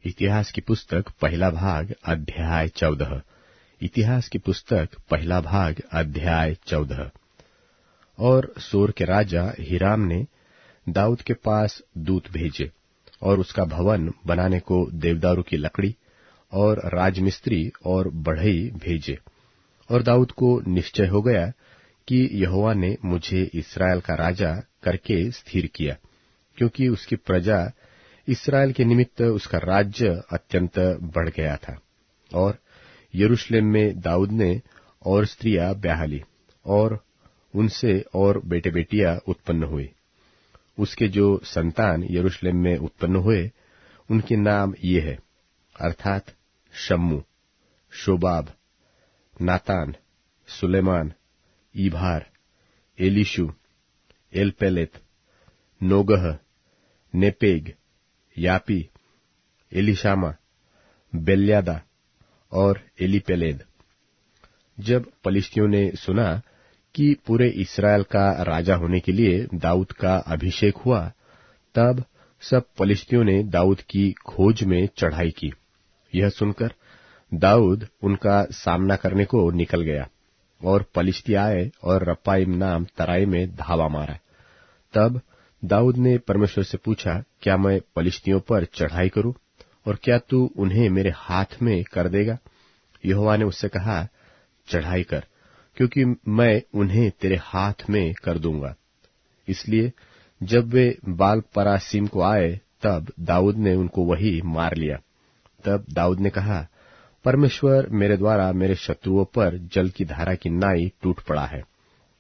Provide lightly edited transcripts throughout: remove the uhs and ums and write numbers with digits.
इतिहास की पुस्तक पहला भाग अध्याय 14। इतिहास की पुस्तक पहला भाग अध्याय 14। और सोर के राजा हिराम ने दाऊद के पास दूत भेजे और उसका भवन बनाने को देवदारू की लकड़ी और राजमिस्त्री और बढ़ई भेजे। और दाऊद को निश्चय हो गया कि यहोवा ने मुझे इस्राएल का राजा करके स्थिर किया, क्योंकि उसकी प्रजा इस्राएल के निमित्त उसका राज्य अत्यंत बढ़ गया था। और यरूशलेम में दाऊद ने और स्त्रियां ब्याह ली और उनसे और बेटे बेटियां उत्पन्न हुए। उसके जो संतान यरूशलेम में उत्पन्न हुए उनके नाम ये है, अर्थात शम्मू, शोबाब, नातान, सुलेमान, ईभार, एलीशू, एलपेलेत, नोगह, नेपेग, यापी, एलिशामा, बेल्यादा और एलीपेलेद। जब पलिश्तियों ने सुना कि पूरे इस्राएल का राजा होने के लिए दाऊद का अभिषेक हुआ, तब सब पलिश्तियों ने दाऊद की खोज में चढ़ाई की। यह सुनकर दाऊद उनका सामना करने को निकल गया और पलिश्ती आए और रपाइम नाम तराई में धावा मारा। तब दाऊद ने परमेश्वर से पूछा, क्या मैं पलिश्तियों पर चढ़ाई करूं और क्या तू उन्हें मेरे हाथ में कर देगा? यहोवा ने उससे कहा, चढ़ाई कर, क्योंकि मैं उन्हें तेरे हाथ में कर दूंगा। इसलिए जब वे बाल परासीम को आए, तब दाऊद ने उनको वही मार लिया। तब दाऊद ने कहा, परमेश्वर मेरे द्वारा मेरे शत्रुओं पर जल की धारा की नाई टूट पड़ा है।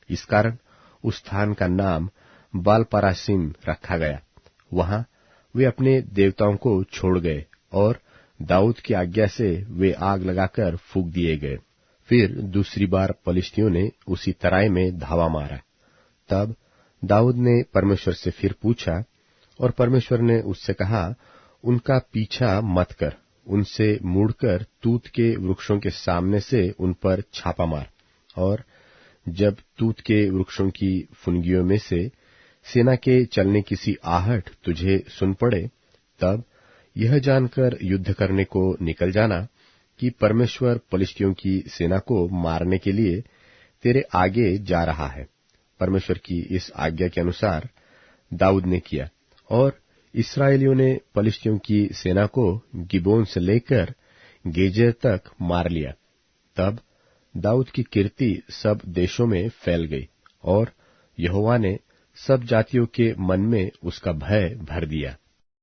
इस कारण उस स्थान का नाम बाल परासीम रखा गया। वहां वे अपने देवताओं को छोड़ गए और दाऊद की आज्ञा से वे आग लगाकर फूंक दिए गए। फिर दूसरी बार पलिश्तियों ने उसी तराई में धावा मारा। तब दाऊद ने परमेश्वर से फिर पूछा और परमेश्वर ने उससे कहा, उनका पीछा मत कर, उनसे मुड़कर तूत के वृक्षों के सामने से उन पर छापा मार। और जब तूत के वृक्षों की फुनगियों में से सेना के चलने की सी आहट तुझे सुन पड़े, तब यह जानकर युद्ध करने को निकल जाना कि परमेश्वर पलिश्तियों की सेना को मारने के लिए तेरे आगे जा रहा है। परमेश्वर की इस आज्ञा के अनुसार दाऊद ने किया और इस्राएलियों ने पलिश्तियों की सेना को गिबोन से लेकर गेजेर तक मार लिया। तब दाऊद की कीर्ति सब देशों में फैल गई और यहोवा ने सब जातियों के मन में उसका भय भर दिया।